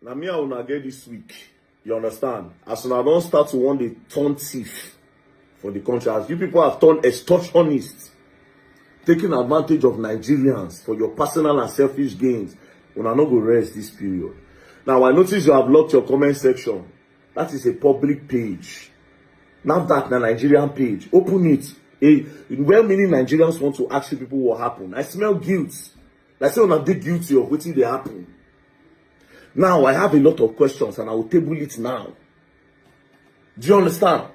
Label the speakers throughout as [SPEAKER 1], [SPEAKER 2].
[SPEAKER 1] Now me, I will get this week. You understand? As soon as I don't start to want the turn thief for the country, as you people have turned extortionists, taking advantage of Nigerians for your personal and selfish gains, when I not go rest this period. Now I notice you have locked your comment section. That is a public page. Now that the Nigerian page, open it. Well meaning Nigerians want to ask people what happened. I smell guilt. Like say when I'm guilty of what they happen. Now I have a lot of questions and I will table it now. Do you understand?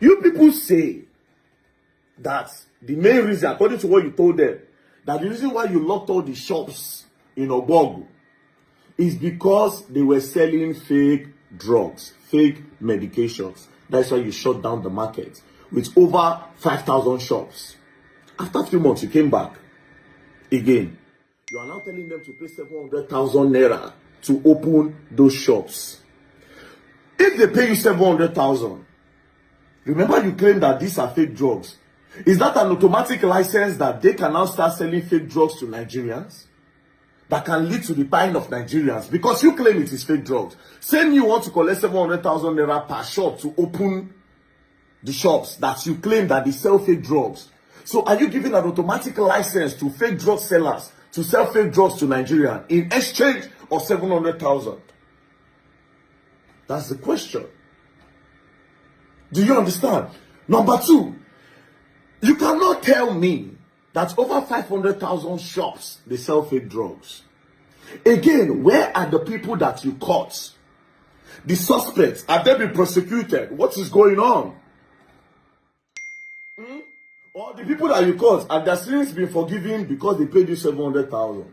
[SPEAKER 1] You people say that the main reason, according to what you told them, that the reason why you locked all the shops in Obogu is because they were selling fake drugs, fake medications. That's why you shut down the market with over 5,000 shops. After a few months, you came back again. You are now telling them to pay 700,000 naira to open those shops. If they pay you 700,000, remember you claim that these are fake drugs. Is that an automatic license that they can now start selling fake drugs to Nigerians? That can lead to the buying of Nigerians because you claim it is fake drugs. Same you want to collect 700,000 naira per shop to open the shops that you claim that they sell fake drugs. So are you giving an automatic license to fake drug sellers to sell fake drugs to Nigerians in exchange of 700,000? That's the question. Do you understand? Number two, you cannot tell me that over 500,000 shops, they sell fake drugs. Again, where are the people that you caught? The suspects, have they been prosecuted? What is going on? Or the people that you caught, have their sins been forgiven because they paid you 700,000?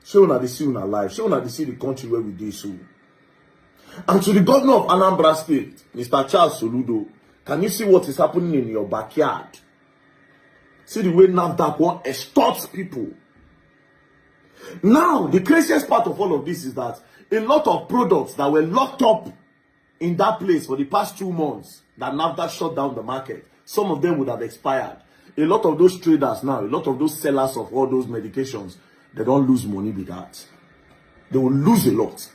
[SPEAKER 1] Show una they see una life. Show una they see the country where we did so. And to the governor of Anambra State, Mr. Charles Soludo, can you see what is happening in your backyard? See the way NAFDAC won't extort people. Now, the craziest part of all of this is that a lot of products that were locked up in that place for the past 2 months, that NAFDAC shut down the market, some of them would have expired. A lot of those traders now, a lot of those sellers of all those medications, they don't lose money with that. They will lose a lot.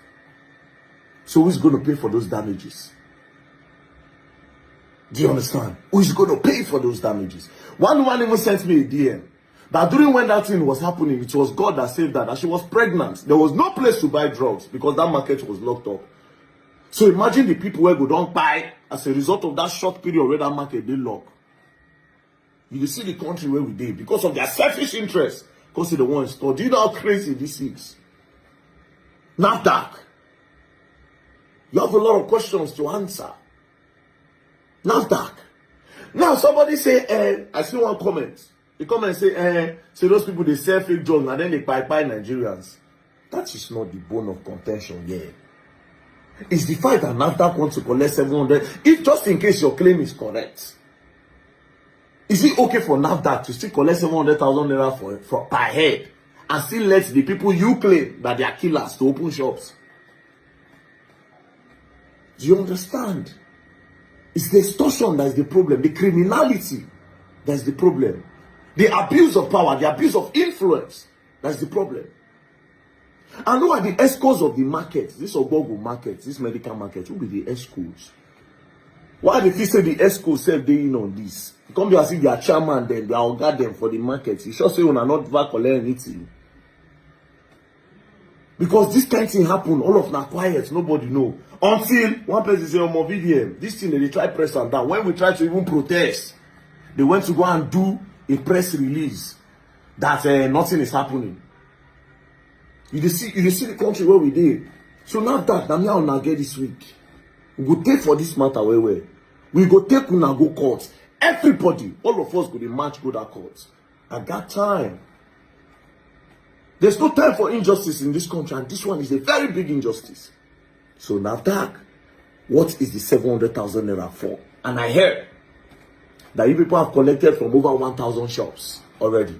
[SPEAKER 1] So who's going to pay for those damages? Do you understand? Who is going to pay for those damages? One woman even sent me a DM that during when that thing was happening, it was God that saved her, that she was pregnant. There was no place to buy drugs because that market was locked up. So imagine the people where go don't buy as a result of that short period where that market they lock. You see the country where we did because of their selfish interest. Because they want to store. Do you know how crazy this is? Not dark. You have a lot of questions to answer. Not dark. Now somebody say, I see one comment. The comment say, those people they sell fake drugs and then they buy Nigerians. That is not the bone of contention here. It's the fact that NAFDAC wants to collect 700. If just in case your claim is correct, is it okay for NAFDAC to still collect 700,000 naira for per head and still let the people you claim that they are killers to open shops? Do you understand? It's the extortion that is the problem. The criminality that's the problem. The abuse of power, the abuse of influence, that's the problem. And who are the escorts of the market? This Obogu market, this medical market, who be the escorts? Why did he say the escorts say they in on this? You come here and see their chairman, then they are guard them for the market. You sure say you are not back collect anything. Because this kind of thing happen, all of them quiet, nobody know. Until one person say, "Oh, VDM, this thing they try press and down." When we try to even protest, they went to go and do a press release that nothing is happening. You see the country where we did. So now that me and una get this week, we go take for this matter where we go take una go court. Everybody, all of us go to march go that court. At that time, there's no time for injustice in this country, and this one is a very big injustice. So now that, what is the 700,000 naira for? And I heard that you people have collected from over 1,000 shops already.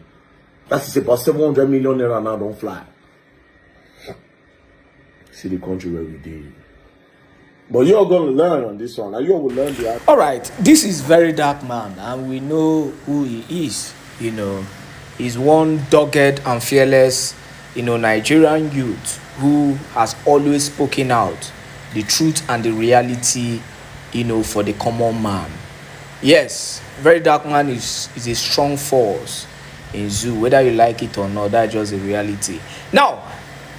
[SPEAKER 1] That is about 700 million naira now don't fly. See the country where we did. But you're going to learn on this one. And you will learn the
[SPEAKER 2] All right, this is Verydarkman, and we know who he is. You know, he's one dogged and fearless Nigerian youth who has always spoken out the truth and the reality, for the common man. Yes, Verydarkman is a strong force in zoo, whether you like it or not. That's just a reality. Now,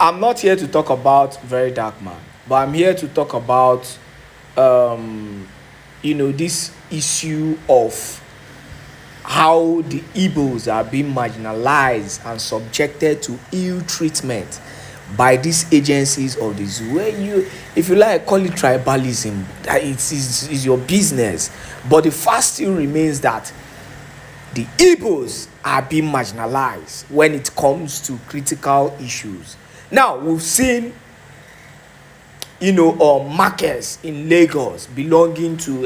[SPEAKER 2] I'm not here to talk about Verydarkman, but I'm here to talk about this issue of how the Igbos are being marginalized and subjected to ill treatment by these agencies of the zoo. Where if you like, call it tribalism, that is your business. But the fact still remains that the Igbos are being marginalized when it comes to critical issues. Now, we've seen markets in Lagos belonging to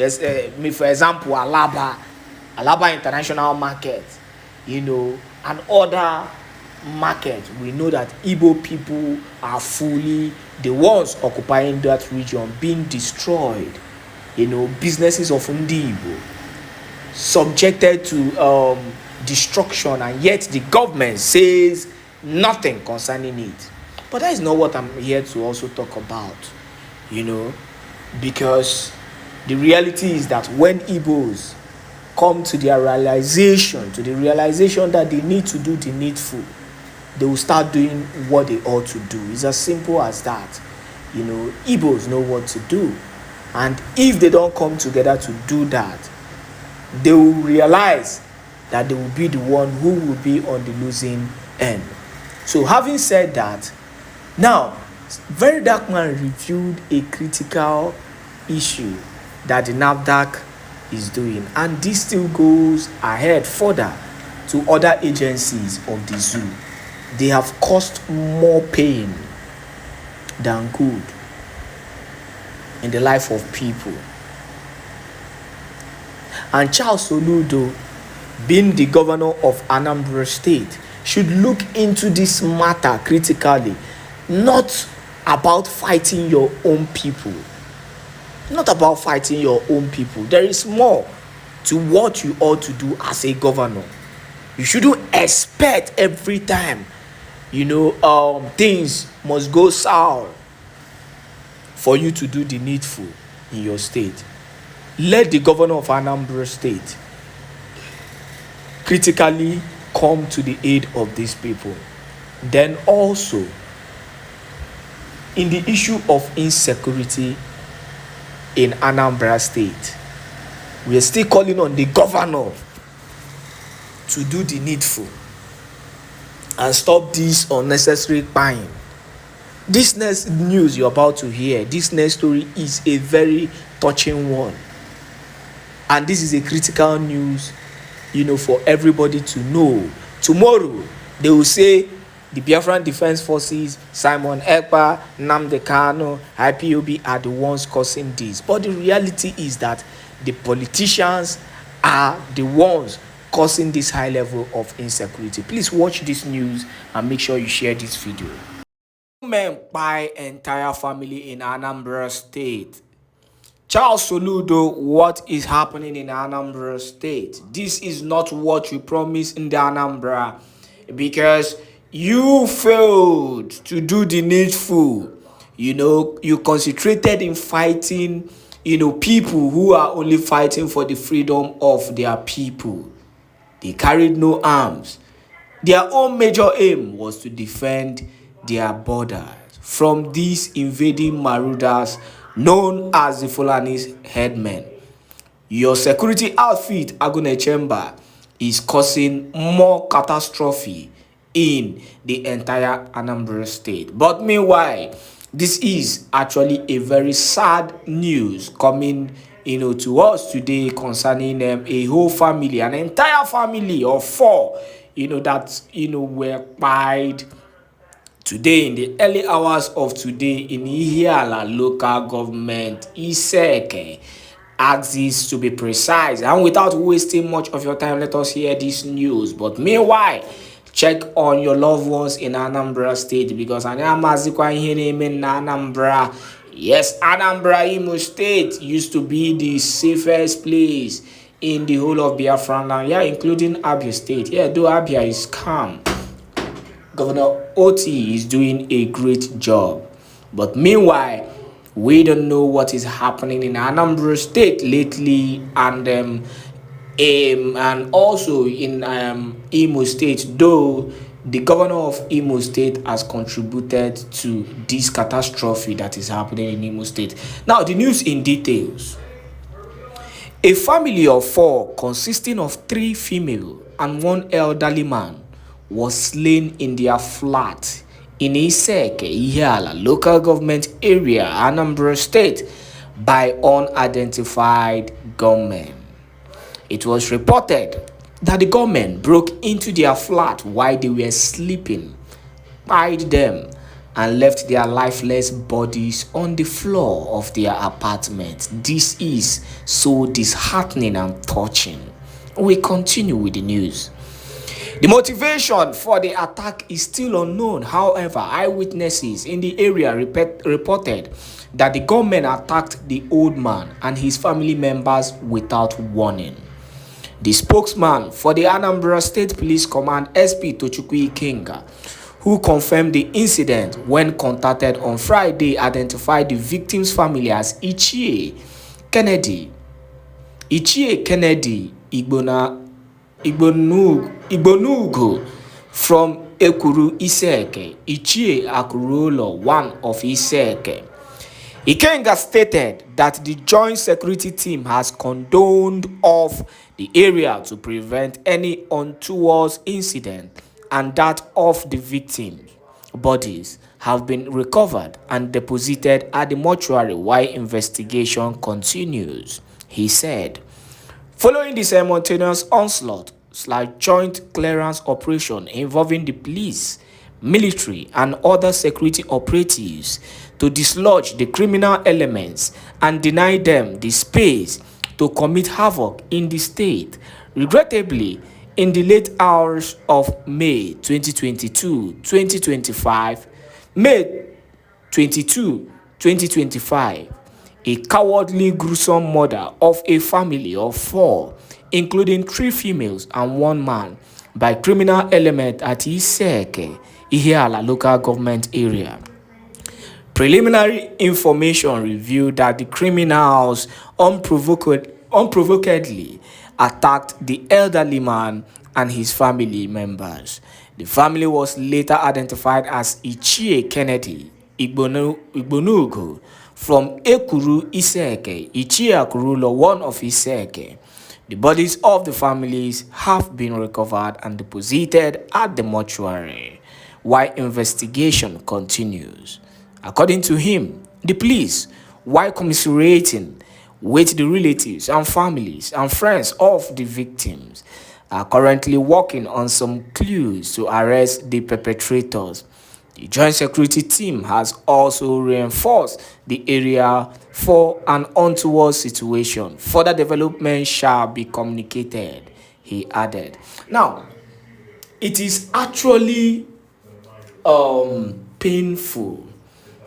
[SPEAKER 2] for example Alaba International Market, and other market. We know that Igbo people are fully the ones occupying that region, being destroyed. Businesses of Ndi Igbo subjected to destruction, and yet the government says nothing concerning it. But that is not what I'm here to also talk about, because the reality is that when Igbos come to the realization that they need to do the needful, they will start doing what they ought to do. It's as simple as that. Igbos know what to do, and if they don't come together to do that, they will realize that they will be the one who will be on the losing end. So having said that, now Verydarkman reviewed a critical issue that the NAFDAC is doing, and this still goes ahead further to other agencies of the zoo. They have caused more pain than good in the life of people. And Charles Soludo, being the governor of Anambra State, should look into this matter critically, not about fighting your own people. Not about fighting your own people. There is more to what you ought to do as a governor. You shouldn't expect every time, things must go sour for you to do the needful in your state. Let the governor of Anambra State critically come to the aid of these people. Then also, in the issue of insecurity in Anambra State, we are still calling on the governor to do the needful and stop this unnecessary buying. This next news you're about to hear, this next story is a very touching one. And this is a critical news, for everybody to know. Tomorrow, they will say the Biafran Defense Forces, Simon Ekpa, Nnamdi Kanu, IPOB are the ones causing this. But the reality is that the politicians are the ones causing this high level of insecurity. Please watch this news and make sure you share this video. Ğunmen by entire family in Anambra State. Charles Soludo, what is happening in Anambra State? This is not what you promised in the Anambra, because you failed to do the needful. You concentrated in fighting, people who are only fighting for the freedom of their people. They carried no arms. Their own major aim was to defend their borders from these invading marauders known as the Fulani's headmen. Your security outfit, Ğunmen, is causing more catastrophe in the entire Anambra State. But meanwhile, this is actually a very sad news coming to us today concerning a whole family, an entire family of 4 that were pied today in the early hours of today in Ihiala local government, Iseke, Axis to be precise. And without wasting much of your time, let us hear this news. But meanwhile, check on your loved ones in Anambra State, because Anambra, yes, Anambra Imo State used to be the safest place in the whole of Biafra land, including Abia State. Though Abia is calm. Governor OT is doing a great job. But meanwhile, we don't know what is happening in Anambra State lately, and also in Imo State, though the governor of Imo State has contributed to this catastrophe that is happening in Imo State. Now, the news in details. A family of 4 consisting of 3 female and 1 elderly man was slain in their flat in Iseke, Ihiala local government area, Anambra State, by unidentified gunmen. It was reported that the gunmen broke into their flat while they were sleeping, tied them, and left their lifeless bodies on the floor of their apartment. This is so disheartening and touching. We continue with the news. The motivation for the attack is still unknown. However, eyewitnesses in the area reported that the gunmen attacked the old man and his family members without warning. The spokesman for the Anambra State Police Command, SP Tochukwu Ikenga, who confirmed the incident when contacted on Friday, identified the victim's family as Ichie Kennedy Igbonugo from Ekuru Iseke, Ichie Akurolo, one of Iseke. Ikenga stated that the joint security team has condoned off the area to prevent any untoward incident, and that of the victims' bodies have been recovered and deposited at the mortuary while investigation continues, he said. Following the simultaneous onslaught/joint clearance operation involving the police, military, and other security operatives to dislodge the criminal elements and deny them the space to commit havoc in the state, regrettably, in the late hours of May 2025, a cowardly, gruesome murder of a family of 4, including 3 females and 1 man, by criminal element at Iseke, Ihiala local government area. Preliminary information revealed that the criminals unprovokedly attacked the elderly man and his family members. The family was later identified as Ichie Kennedy Igbonugo from Ekuru Iseke, Ichie Akurulo, one of Iseke. The bodies of the families have been recovered and deposited at the mortuary, while investigation continues. According to him, the police, while commiserating with the relatives and families and friends of the victims, are currently working on some clues to arrest the perpetrators. The Joint Security Team has also reinforced the area for an untoward situation. Further development shall be communicated, he added. Now, it is actually painful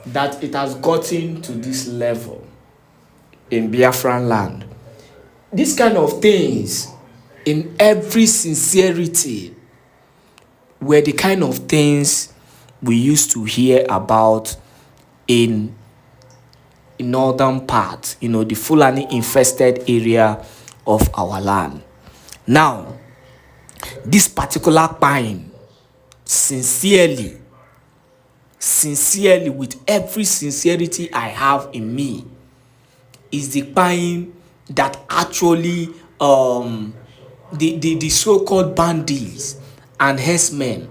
[SPEAKER 2] that it has gotten to this level in Biafran land. These kind of things, in every sincerity, were the kind of things we used to hear about in northern part, the Fulani infested area of our land. Now, this particular pine, sincerely, with every sincerity I have in me, is the pine that actually the so-called bandits and herdsmen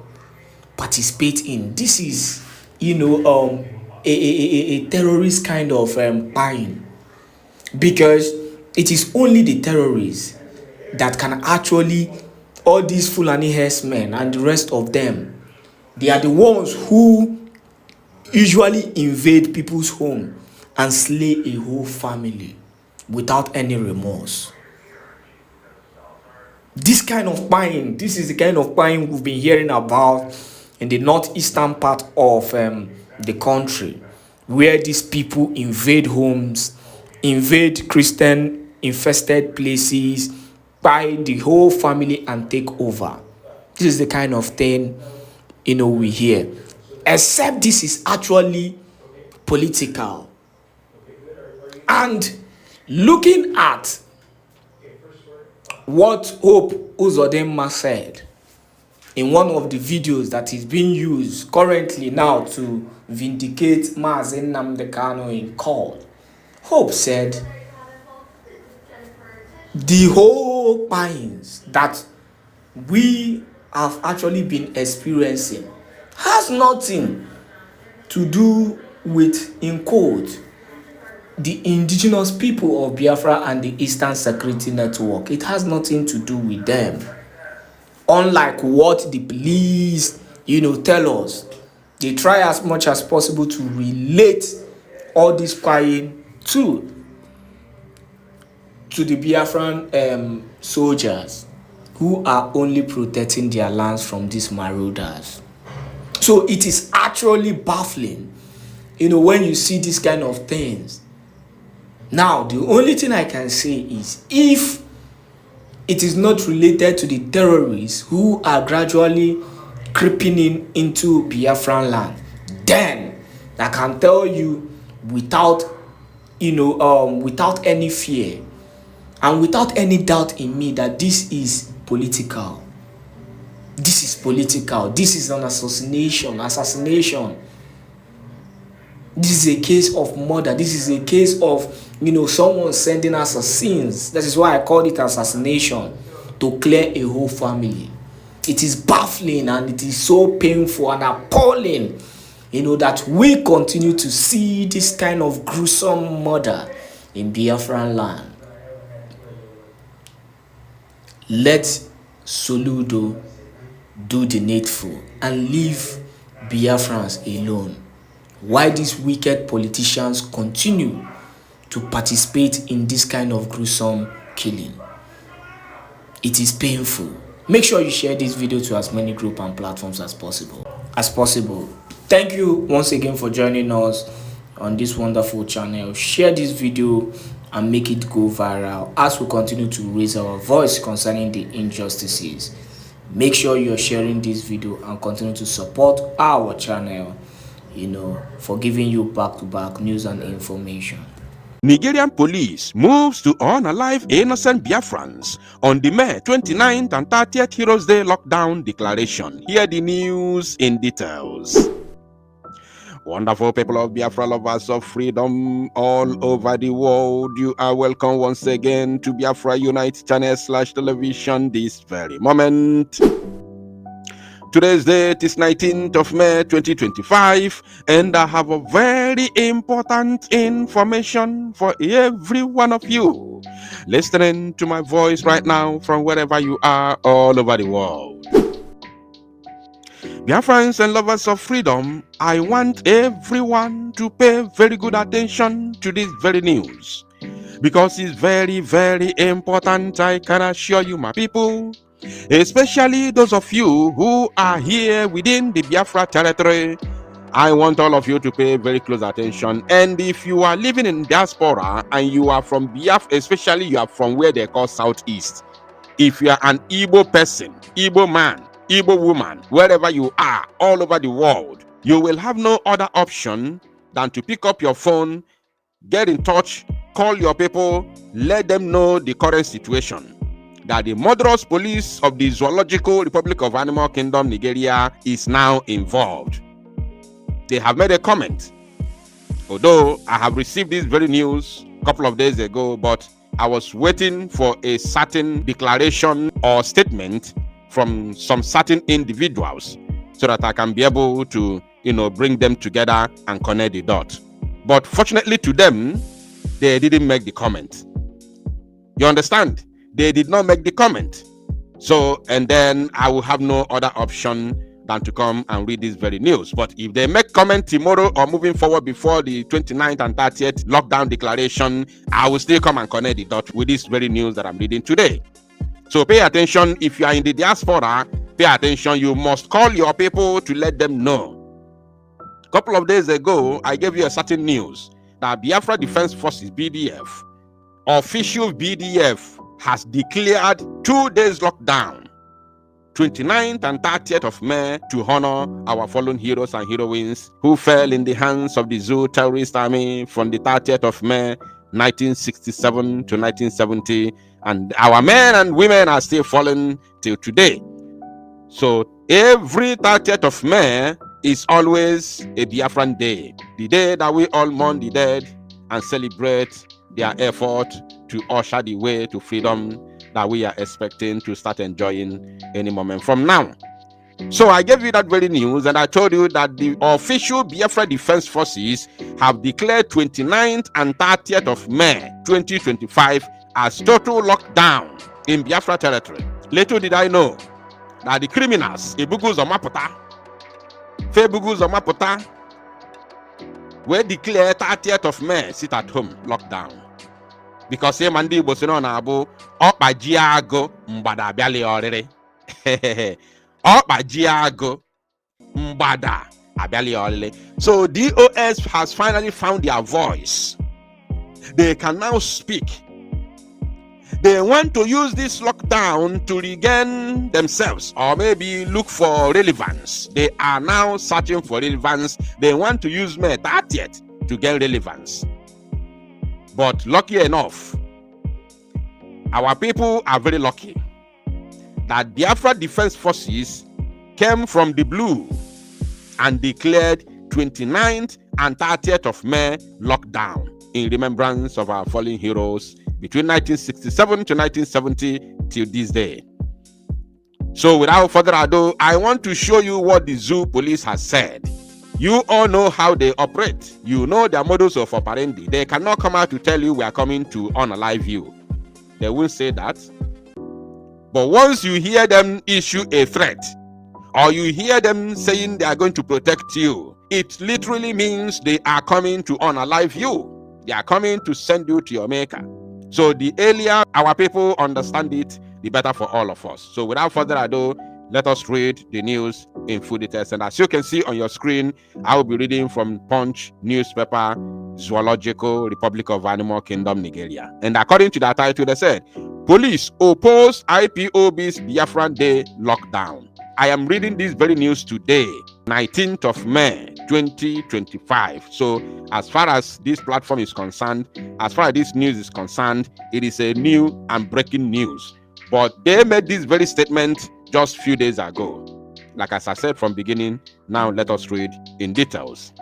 [SPEAKER 2] participate in. This is a terrorist kind of pine, because it is only the terrorists that can actually, all these Fulani herdsmen and the rest of them, they are the ones who usually invade people's home and slay a whole family without any remorse. This kind of pine, this is the kind of pine we've been hearing about in the northeastern part of the country, where these people invade homes, invade Christian infested places, buy the whole family and take over. This is the kind of thing we hear. except this is actually political. And looking at what Hope Uzodinma said in one of the videos that is being used currently now to vindicate Mazen Nnamdi Kanu in court, Hope said the whole pains that we have actually been experiencing has nothing to do with, in quote, the indigenous people of Biafra and the Eastern Security Network. It has nothing to do with them. Unlike what the police, tell us, they try as much as possible to relate all this crying to the Biafran soldiers who are only protecting their lands from these marauders. So it is actually baffling, when you see this kind of things. Now, the only thing I can say is, if it is not related to the terrorists who are gradually creeping into Biafran land, then I can tell you without any fear and without any doubt in me that this is political. This is political. This is an assassination. This is a case of murder. This is a case of, someone sending assassins. That is why I called it assassination, to clear a whole family. It is baffling and it is so painful and appalling, that we continue to see this kind of gruesome murder in Biafran land. Let Soludo do the needful and leave Biafrans alone. Why these wicked politicians continue to participate in this kind of gruesome killing? It is painful. Make sure you share this video to as many groups and platforms as possible. Thank you once again for joining us on this wonderful channel. Share this video and make it go viral as we continue to raise our voice concerning the injustices. Make sure you're sharing this video and continue to support our channel, for giving you back-to-back news and information.
[SPEAKER 3] Nigerian police moves to unalive innocent Biafrans on the May 29th and 30th Heroes Day lockdown declaration. Hear the news in details. Wonderful people of Biafra, lovers of freedom all over the world, you are welcome once again to Biafra Unite channel /television this very moment. Today's date is 19th of May 2025, and I have a very important information for every one of you listening to my voice right now from wherever you are all over the world. Dear friends and lovers of freedom, I want everyone to pay very good attention to this very news, because it's very, very important, I can assure you, my people. Especially those of you who are here within the Biafra territory, I want all of you to pay very close attention. And if you are living in diaspora and you are from Biafra, especially you are from where they call Southeast, if you are an Igbo person, Igbo man, Igbo woman, wherever you are, all over the world, you will have no other option than to pick up your phone, get in touch, call your people, let them know the current situation. That the murderous police of the Zoological Republic of Animal Kingdom, Nigeria, is now involved. They have made a comment. Although I have received this very news a couple of days ago, but I was waiting for a certain declaration or statement from some certain individuals so that I can be able to, bring them together and connect the dots. But fortunately to them, they didn't make the comment. You understand? They did not make the comment. So, and then I will have no other option than to come and read this very news. But if they make comment tomorrow or moving forward before the 29th and 30th lockdown declaration, I will still come and connect the dot with this very news that I'm reading today. So pay attention. If you are in the diaspora, pay attention. You must call your people to let them know. A couple of days ago, I gave you a certain news that Biafra Defense Forces, BDF, official BDF, has declared 2 days lockdown 29th and 30th of May to honor our fallen heroes and heroines who fell in the hands of the Zoo terrorist army from the 30th of May 1967 to 1970, and our men and women are still fallen till today. So every 30th of May is always a Biafran day, the day that we all mourn the dead and celebrate their effort to usher the way to freedom that we are expecting to start enjoying any moment from now. So I gave you that very news, and I told you that the official Biafra Defense Forces have declared 29th and 30th of May 2025 as total lockdown in Biafra territory. Little did I know that the criminals, Ebugu Zomapota, Febugu Zomapota, were declared 30th of May sit at home lockdown. Because say mandi bosino na abu okpa jiago mbada abiali orire. Okpa jiago mbada abiali orire. So DOS has finally found their voice. They can now speak. They want to use this lockdown to regain themselves or maybe look for relevance. They are now searching for relevance. They want to use May 30th to gain relevance. But lucky enough, our people are very lucky that Biafra Defense Forces came from the blue and declared 29th and 30th of May lockdown in remembrance of our fallen heroes between 1967 to 1970 till this day. So without further ado, I want to show you what the Zoo police has said. You all know how they operate. You know their modus of operandi. They cannot come out to tell you we are coming to unalive you. They won't say that. But once you hear them issue a threat, or you hear them saying they are going to protect you, it literally means they are coming to unalive you. They are coming to send you to your maker. So the earlier our people understand it, the better for all of us. So without further ado, let us read the news in full details. And as you can see on your screen, I will be reading from Punch newspaper, Zoological Republic of Animal Kingdom, Nigeria. And according to that title, they said, police oppose IPOB's Biafran Day lockdown. I am reading this very news today, 19th of May, 2025. So as far as this platform is concerned, as far as this news is concerned, it is a new and breaking news. But they made this very statement just a few days ago. Like as I said from beginning, now let us read in details.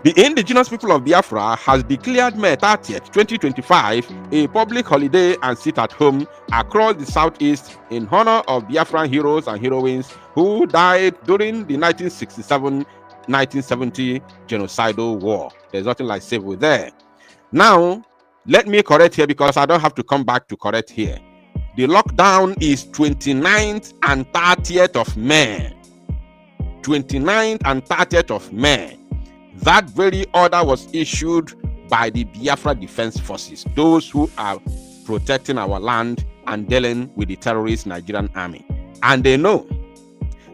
[SPEAKER 3] The indigenous people of Biafra has declared May 30th, 2025 a public holiday and sit at home across the southeast in honor of Biafran heroes and heroines who died during the 1967-1970 genocidal war. There's nothing like civil there. Now, let me correct here because I don't have to come back to correct here. The lockdown is 29th and 30th of May. 29th and 30th of May. That very order was issued by the Biafra Defense Forces, those who are protecting our land and dealing with the terrorist Nigerian army. And they know.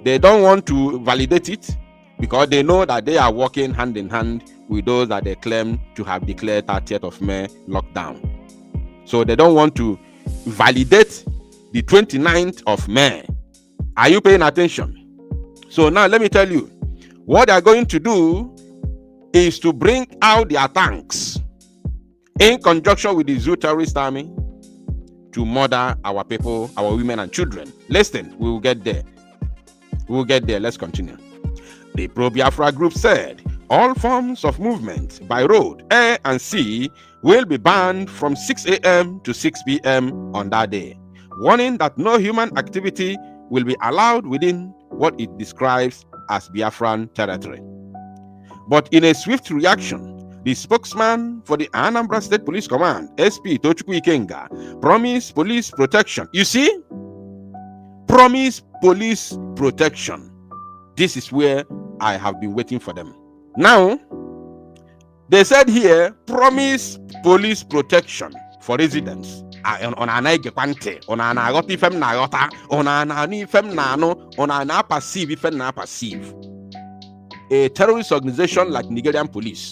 [SPEAKER 3] They don't want to validate it because they know that they are working hand in hand with those that they claim to have declared 30th of May lockdown. So they don't want to validate the 29th of May. Are you paying attention? So now let me tell you, what they are going to do is to bring out their tanks in conjunction with the Zoo terrorist army to murder our people, our women and children. Listen, we will get there. We will get there. Let's continue. The pro-Biafra group said all forms of movement by road, air and sea will be banned from 6 a.m. to 6 p.m. on that day, warning that no human activity will be allowed within what it describes as Biafran territory. But in a swift reaction, the spokesman for the Anambra State Police Command, SP Tochukwu Ikenga, promised police protection. You see? Promise police protection. This is where I have been waiting for them. Now, they said here, promise police protection for residents. A terrorist organization like Nigerian police,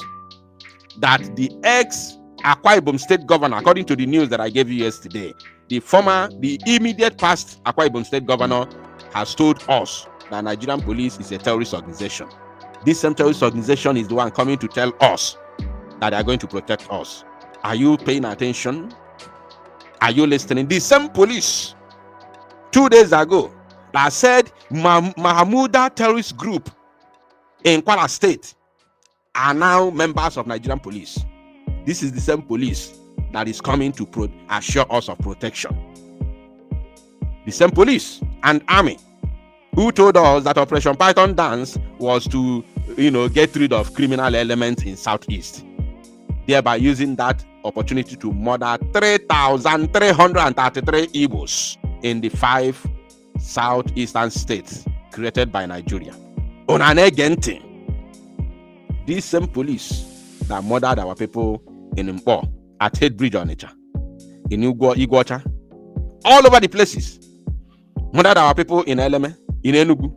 [SPEAKER 3] that the ex-Akwa Ibom state governor, according to the news that I gave you yesterday, the immediate past Akwa Ibom State governor has told us that Nigerian police is a terrorist organization. This same terrorist organization is the one coming to tell us that they are going to protect us. Are you paying attention? Are you listening? The same police 2 days ago that said Mahmuda terrorist group in Kwara State are now members of Nigerian police. This is the same police that is coming to assure us of protection. The same police and army who told us that Operation Python Dance was to, get rid of criminal elements in Southeast, thereby using that opportunity to murder 3,333 Igbos in the 5 southeastern states created by Nigeria. On an agent, this same police that murdered our people in Mpo, at Head Bridge on Onitsha, in Iguacha, all over the places, murdered our people in Eleme, in Enugu,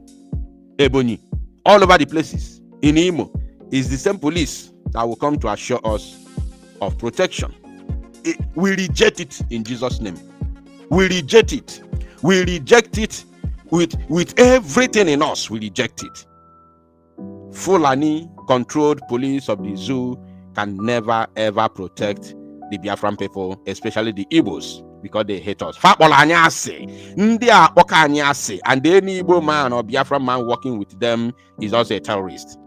[SPEAKER 3] Ebonyi, all over the places, in Imo, is the same police that will come to assure us of protection. We reject it in Jesus' name. We reject it. We reject it with everything in us. We reject it. Fulani controlled police of the zoo can never ever protect the Biafran people, especially the Igbos, because they hate us. And any Igbo man or Biafran man working with them is also a terrorist.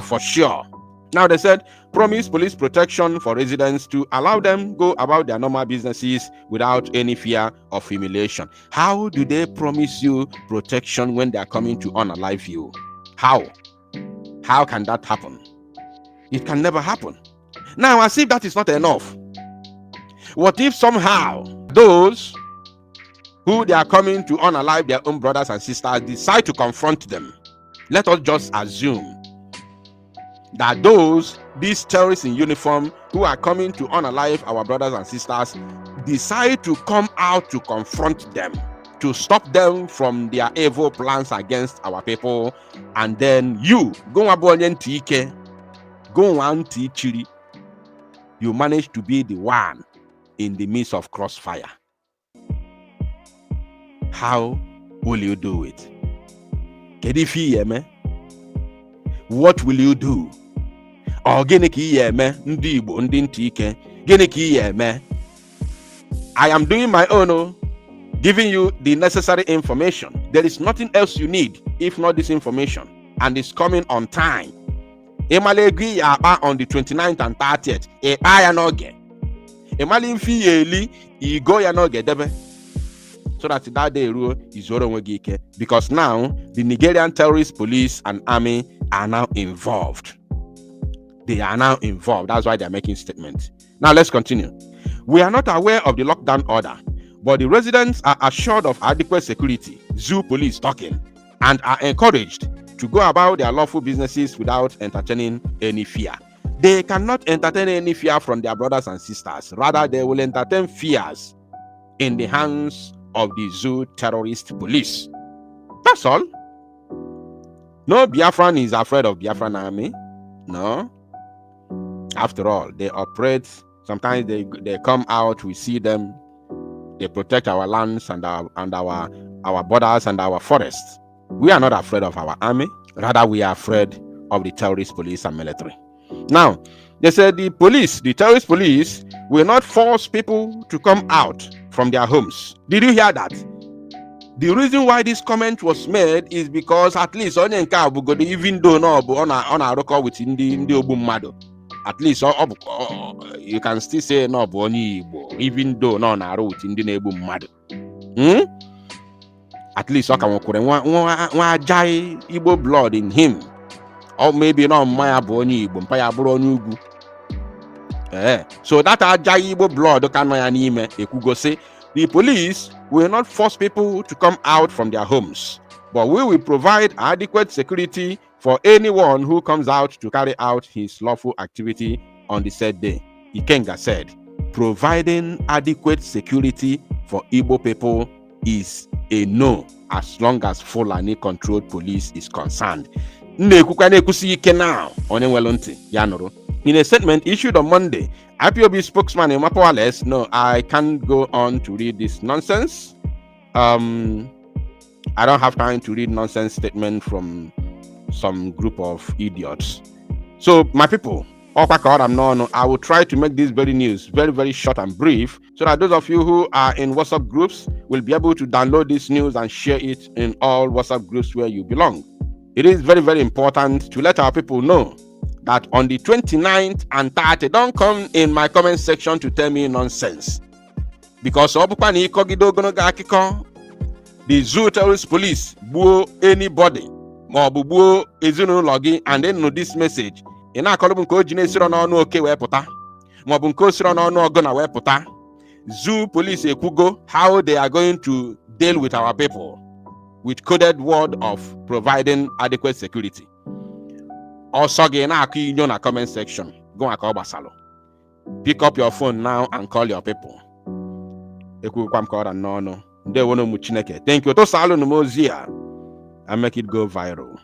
[SPEAKER 3] For sure. Now they said, promise police protection for residents to allow them go about their normal businesses without any fear of humiliation. How do they promise you protection when they are coming to unalive you? How? How can that happen? It can never happen. Now, as if that is not enough, what if somehow those who they are coming to unalive their own brothers and sisters decide to confront them? Let us just assume that these terrorists in uniform who are coming to unalive our brothers and sisters decide to come out to confront them, to stop them from their evil plans against our people, and then you manage to be the one in the midst of crossfire. How will you do it? What will you do? I am doing my own, giving you the necessary information. There is nothing else you need if not this information, and it's coming on time. On the 29th and 30th, so that day is because now the Nigerian terrorist police and army are now involved. They are now involved. That's why they're making statements. Now let's continue. We are not aware of the lockdown order, but the residents are assured of adequate security, zoo police talking, and are encouraged to go about their lawful businesses without entertaining any fear. They cannot entertain any fear from their brothers and sisters. Rather, they will entertain fears in the hands of the zoo terrorist police. That's all. No Biafran is afraid of Biafran army. No. After all, they operate. Sometimes they come out, we see them. They protect our lands and our borders and our forests. We are not afraid of our army. Rather, we are afraid of the terrorist police and military. Now, they said the terrorist police will not force people to come out from their homes. Did you hear that? The reason why this comment was made is because at least even though on a record with Indi, at least you can still say no, even though no na with Indi at least Igbo blood in him, or maybe not Maya Boni Bumpaya Buronugu. So that Ajay Igbo blood can go say the police will not force people to come out from their homes, but we will provide adequate security for anyone who comes out to carry out his lawful activity on the said day. Ikenga said, providing adequate security for Igbo people is a no as long as Fulani controlled police is concerned. Now, In a statement issued on Monday, IPOB spokesman Emmanuel Wallace, no, I can't go on to read this nonsense. I don't have time to read nonsense statement from some group of idiots. So, my people, I will try to make this very news very, very short and brief so that those of you who are in WhatsApp groups will be able to download this news and share it in all WhatsApp groups where you belong. It is very, very important to let our people know that on the 29th and 30th, don't come in my comment section to tell me nonsense. Because the zoo tells police, boo anybody, gbuo ezinụlọ gị, and then know this message. Ị na-akọrọ m nke o ji na-esiro n'ọnụ oke wee pụta, maọbụ nke o siro n'ọnụ ọgụ wee pụta. Zoo police ekwugo how they are going to deal with our people with coded word of providing adequate security. Also, gị na-akọ inyo na comment section. Go maka ọ gbasalo. Pick up your phone now and call your people. Ekwukwa m ka ọra n'ọnụ. Ndewo n'ụmụ Chineke. Thank you. To salụ n'ozi a and make it go viral.